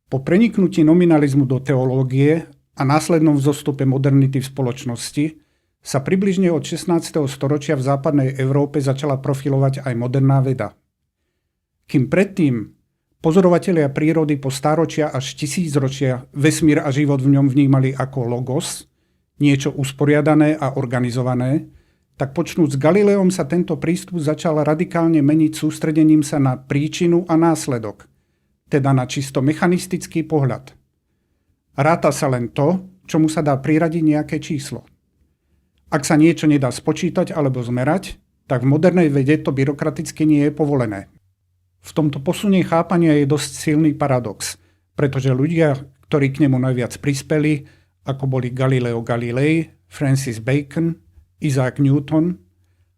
Po preniknutí nominalizmu do teológie a následnom vzostupe modernity v spoločnosti sa približne od 16. storočia v západnej Európe začala profilovať aj moderná veda. Kým predtým pozorovatelia prírody po stáročia až tisícročia vesmír a život v ňom vnímali ako logos, niečo usporiadané a organizované, tak počnúc s Galileom sa tento prístup začal radikálne meniť sústredením sa na príčinu a následok, teda na čisto mechanistický pohľad. Ráta sa len to, čomu sa dá priradiť nejaké číslo. Ak sa niečo nedá spočítať alebo zmerať, tak v modernej vede to byrokraticky nie je povolené. V tomto posune chápania je dosť silný paradox, pretože ľudia, ktorí k nemu najviac prispeli, ako boli Galileo Galilei, Francis Bacon, Isaac Newton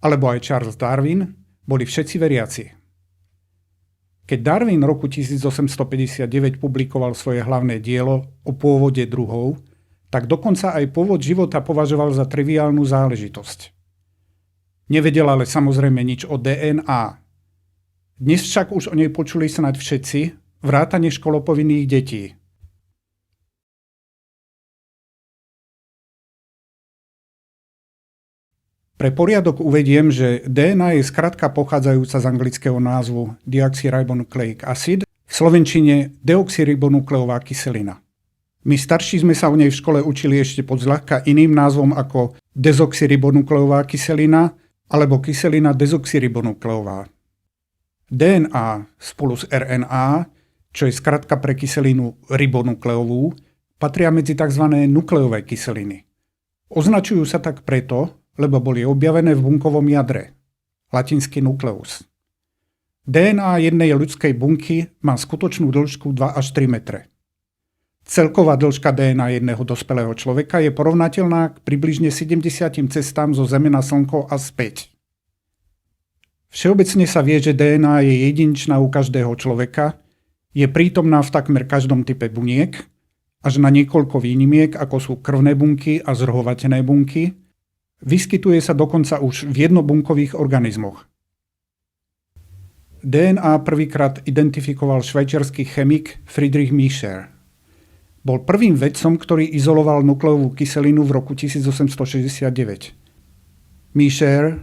alebo aj Charles Darwin, boli všetci veriaci. Keď Darwin v roku 1859 publikoval svoje hlavné dielo o pôvode druhov, tak dokonca aj pôvod života považoval za triviálnu záležitosť. Nevedel ale samozrejme nič o DNA. Dnes však už o nej počuli snáď všetci, vrátane školopovinných detí. Pre poriadok uvediem, že DNA je skratka pochádzajúca z anglického názvu deoxyribonucleic acid, v slovenčine deoxyribonukleová kyselina. My starší sme sa o nej v škole učili ešte pod zľahka iným názvom ako dezoxyribonukleová kyselina alebo kyselina dezoxyribonukleová. DNA spolu s RNA, čo je skratka pre kyselinu ribonukleovú, patria medzi tzv. Nukleové kyseliny. Označujú sa tak preto, lebo boli objavené v bunkovom jadre, latinský nukleus. DNA jednej ľudskej bunky má skutočnú dĺžku 2 až 3 metre. Celková dĺžka DNA jedného dospelého človeka je porovnateľná k približne 70 cestám zo Zeme na Slnko a späť. Všeobecne sa vie, že DNA je jedinečná u každého človeka, je prítomná v takmer každom type buniek, až na niekoľko výnimiek, ako sú krvné bunky a zrhovatené bunky. Vyskytuje sa dokonca už v jednobunkových organizmoch. DNA prvýkrát identifikoval švajčiarsky chemik Friedrich Miescher. Bol prvým vedcom, ktorý izoloval nukleovú kyselinu v roku 1869. Miescher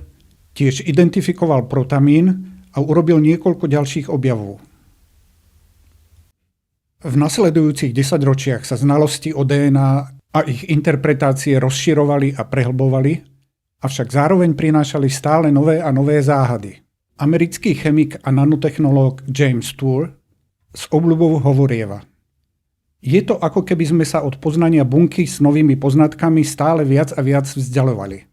tiež identifikoval protamín a urobil niekoľko ďalších objavov. V nasledujúcich 10 ročiach sa znalosti o DNA a ich interpretácie rozširovali a prehlbovali, avšak zároveň prinášali stále nové a nové záhady. Americký chemik a nanotechnológ James Tour s obľubou hovorieva: Je to ako keby sme sa od poznania bunky s novými poznatkami stále viac a viac vzdialovali.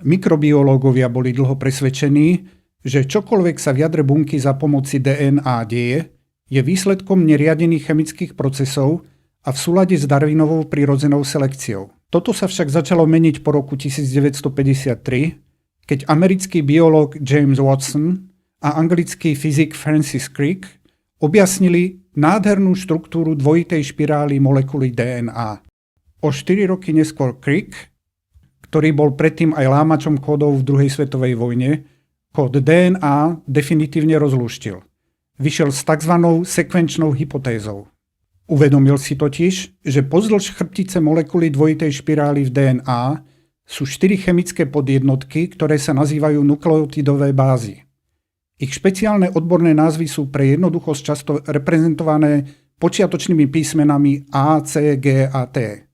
Mikrobiológovia boli dlho presvedčení, že čokoľvek sa v jadre bunky za pomoci DNA deje, je výsledkom neriadených chemických procesov a v súlade s Darwinovou prirodzenou selekciou. Toto sa však začalo meniť po roku 1953, keď americký biológ James Watson a anglický fyzik Francis Crick objasnili nádhernú štruktúru dvojitej špirály molekuly DNA. O 4 roky neskôr Crick, ktorý bol predtým aj lámačom kódov v druhej svetovej vojne, kód DNA definitívne rozlúštil. Vyšiel s tzv. Sekvenčnou hypotézou. Uvedomil si totiž, že pozdĺž chrbtice molekuly dvojitej špirály v DNA sú 4 chemické podjednotky, ktoré sa nazývajú nukleotidové bázy. Ich špeciálne odborné názvy sú pre jednoduchosť často reprezentované počiatočnými písmenami A, C, G a T.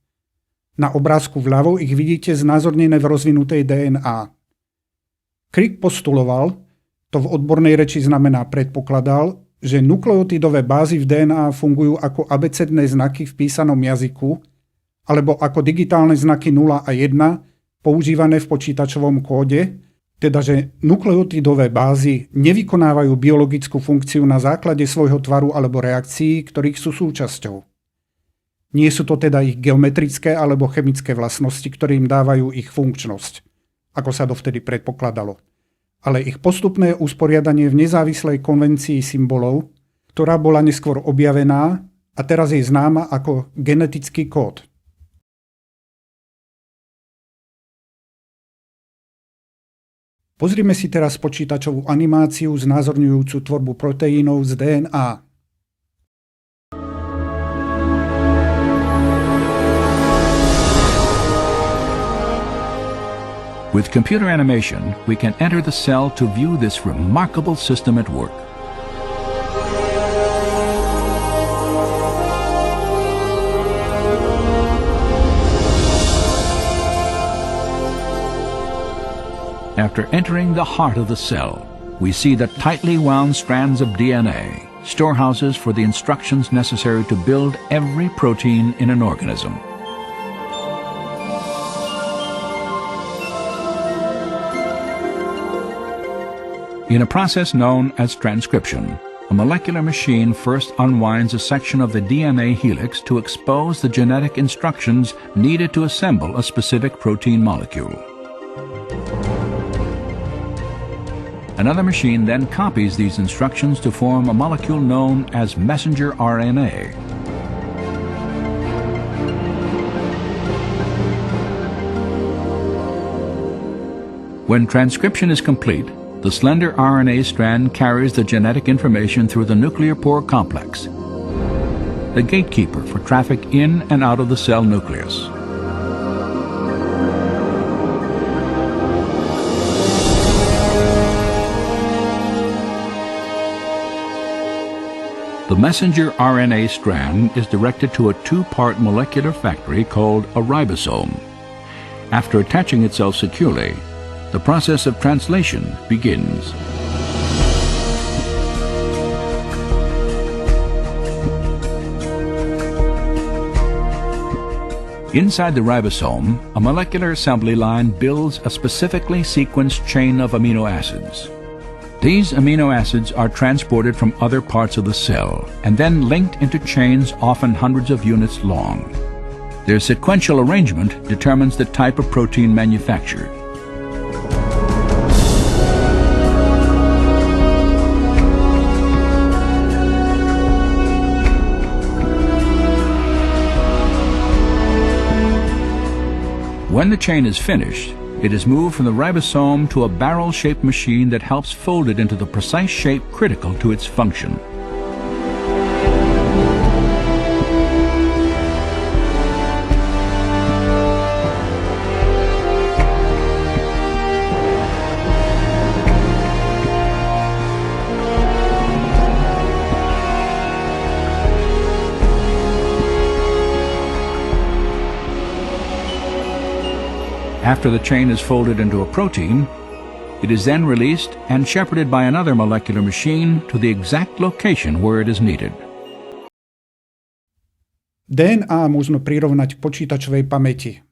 Na obrázku vľavo ich vidíte znázornené v rozvinutej DNA. Crick postuloval, to v odbornej reči znamená predpokladal, že nukleotidové bázy v DNA fungujú ako abecedné znaky v písanom jazyku alebo ako digitálne znaky 0 a 1 používané v počítačovom kóde, teda že nukleotidové bázy nevykonávajú biologickú funkciu na základe svojho tvaru alebo reakcií, ktorých sú súčasťou. Nie sú to teda ich geometrické alebo chemické vlastnosti, ktoré im dávajú ich funkčnosť, ako sa dovtedy predpokladalo, ale ich postupné usporiadanie v nezávislej konvencii symbolov, ktorá bola neskôr objavená a teraz je známa ako genetický kód. Pozrime si teraz počítačovú animáciu znázorňujúcu tvorbu proteínov z DNA. With computer animation, we can enter the cell to view this remarkable system at work. After entering the heart of the cell, we see the tightly wound strands of DNA, storehouses for the instructions necessary to build every protein in an organism. In a process known as transcription, a molecular machine first unwinds a section of the DNA helix to expose the genetic instructions needed to assemble a specific protein molecule. Another machine then copies these instructions to form a molecule known as messenger RNA. When transcription is complete, the slender RNA strand carries the genetic information through the nuclear pore complex, the gatekeeper for traffic in and out of the cell nucleus. The messenger RNA strand is directed to a two-part molecular factory called a ribosome. After attaching itself securely, the process of translation begins. Inside the ribosome, a molecular assembly line builds a specifically sequenced chain of amino acids. These amino acids are transported from other parts of the cell and then linked into chains often hundreds of units long. Their sequential arrangement determines the type of protein manufactured. When the chain is finished, it is moved from the ribosome to a barrel-shaped machine that helps fold it into the precise shape critical to its function. After the chain is folded into a protein, it is then released and shepherded by another molecular machine to the exact location where it is needed. DNA možno prirovnať k počítačovej pamäti.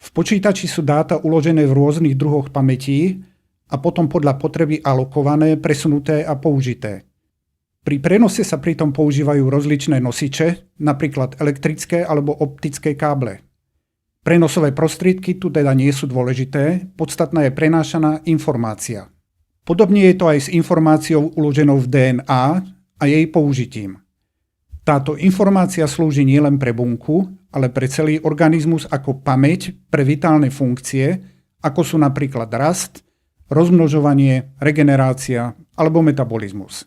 V počítači sú dáta uložené v rôznych druhoch pamätí a potom podľa potreby alokované, presunuté a použité. Pri prenose sa pritom používajú rozličné nosiče, napríklad elektrické alebo optické káble. Prenosové prostriedky tu teda nie sú dôležité, podstatná je prenášaná informácia. Podobne je to aj s informáciou uloženou v DNA a jej použitím. Táto informácia slúži nielen pre bunku, ale pre celý organizmus ako pamäť pre vitálne funkcie, ako sú napríklad rast, rozmnožovanie, regenerácia alebo metabolizmus.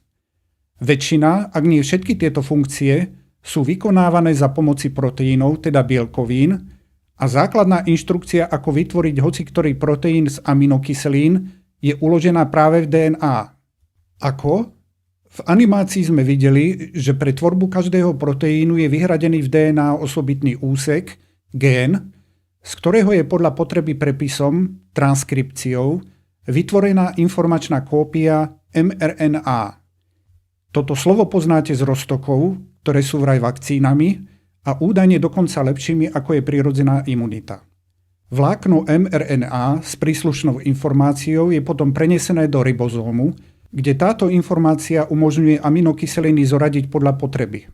Väčšina, ak nie všetky tieto funkcie, sú vykonávané za pomoci proteínov, teda bielkovín, a základná inštrukcia, ako vytvoriť hociktorý proteín z aminokyselín, je uložená práve v DNA. Ako? V animácii sme videli, že pre tvorbu každého proteínu je vyhradený v DNA osobitný úsek, gén, z ktorého je podľa potreby prepisom, transkripciou, vytvorená informačná kópia mRNA. Toto slovo poznáte z roztokov, ktoré sú vraj vakcínami, a údajne dokonca lepšími, ako je prirodzená imunita. Vlákno mRNA s príslušnou informáciou je potom prenesené do ribozómu, kde táto informácia umožňuje aminokyseliny zoradiť podľa potreby.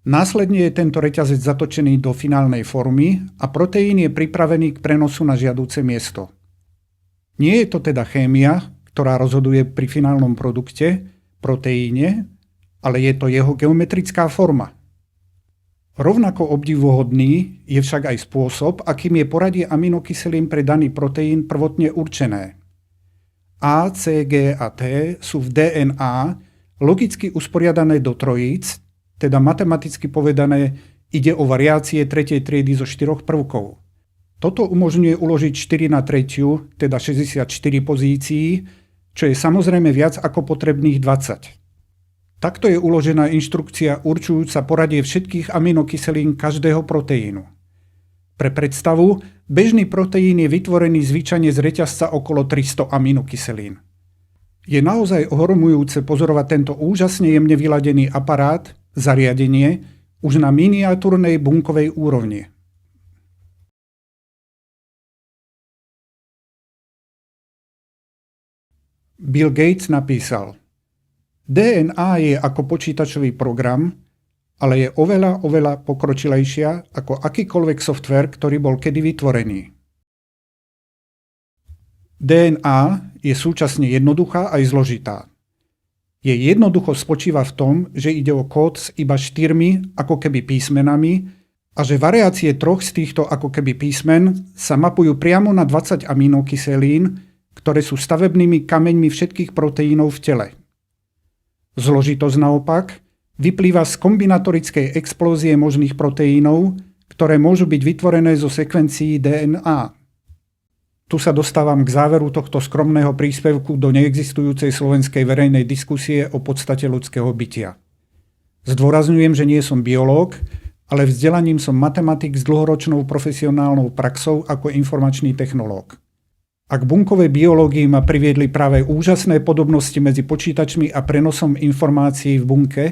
Následne je tento reťazec zatočený do finálnej formy a proteín je pripravený k prenosu na žiaduce miesto. Nie je to teda chémia, ktorá rozhoduje pri finálnom produkte, proteíne, ale je to jeho geometrická forma. Rovnako obdivuhodný je však aj spôsob, akým je poradie aminokyselín pre daný proteín prvotne určené. A, C, G a T sú v DNA logicky usporiadané do trojíc, teda matematicky povedané ide o variácie tretej triedy zo 4 prvkov. Toto umožňuje uložiť 4 na tretiu, teda 64 pozícií, čo je samozrejme viac ako potrebných 20. Takto je uložená inštrukcia určujúca poradie všetkých aminokyselín každého proteínu. Pre predstavu, bežný proteín je vytvorený zvyčajne z reťazca okolo 300 aminokyselín. Je naozaj ohromujúce pozorovať tento úžasne jemne vyladený aparát, zariadenie, už na miniatúrnej bunkovej úrovni. Bill Gates napísal: DNA je ako počítačový program, ale je oveľa pokročilejšia ako akýkoľvek software, ktorý bol kedy vytvorený. DNA je súčasne jednoduchá aj zložitá. Jej jednoducho spočíva v tom, že ide o kód s iba 4 ako keby písmenami a že variácie 3 z týchto ako keby písmen sa mapujú priamo na 20 aminokyselín, ktoré sú stavebnými kameňmi všetkých proteínov v tele. Zložitosť naopak vyplýva z kombinatorickej explózie možných proteínov, ktoré môžu byť vytvorené zo sekvencií DNA. Tu sa dostávam k záveru tohto skromného príspevku do neexistujúcej slovenskej verejnej diskusie o podstate ľudského bytia. Zdôrazňujem, že nie som biológ, ale vzdelaním som matematik s dlhoročnou profesionálnou praxou ako informačný technológ. A k bunkovej biológii ma priviedli práve úžasné podobnosti medzi počítačmi a prenosom informácií v bunke,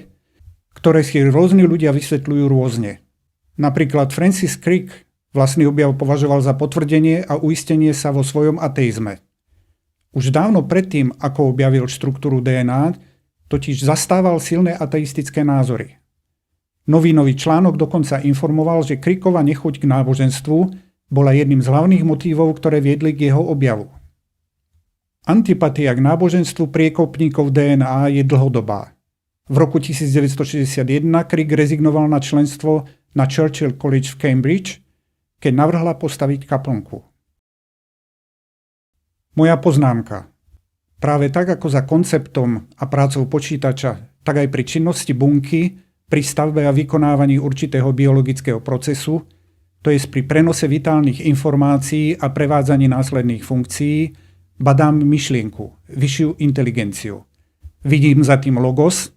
ktoré si rôzni ľudia vysvetľujú rôzne. Napríklad Francis Crick vlastný objav považoval za potvrdenie a uistenie sa vo svojom ateizme. Už dávno predtým, ako objavil štruktúru DNA, totiž zastával silné ateistické názory. Novinový článok dokonca informoval, že Crickova nechuť k náboženstvu bola jedným z hlavných motívov, ktoré viedli k jeho objavu. Antipatia k náboženstvu priekopníkov DNA je dlhodobá. V roku 1961 Crick rezignoval na členstvo na Churchill College v Cambridge, keď navrhla postaviť kaplnku. Moja poznámka. Práve tak ako za konceptom a prácou počítača, tak aj pri činnosti bunky, pri stavbe a vykonávaní určitého biologického procesu, to je pri prenose vitálnych informácií a prevádzaní následných funkcií, badám myšlienku, vyššiu inteligenciu. Vidím za tým logos,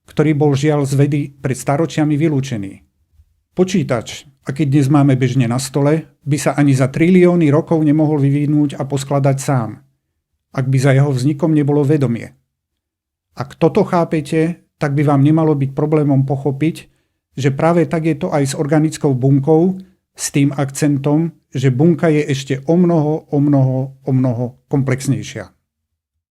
ktorý bol žiaľ z vedy pred staročiami vylúčený. Počítač, aký dnes máme bežne na stole, by sa ani za trilióny rokov nemohol vyvinúť a poskladať sám, ak by za jeho vznikom nebolo vedomie. Ak toto chápete, tak by vám nemalo byť problémom pochopiť, že práve tak je to aj s organickou bunkou, s tým akcentom, že bunka je ešte o mnoho komplexnejšia.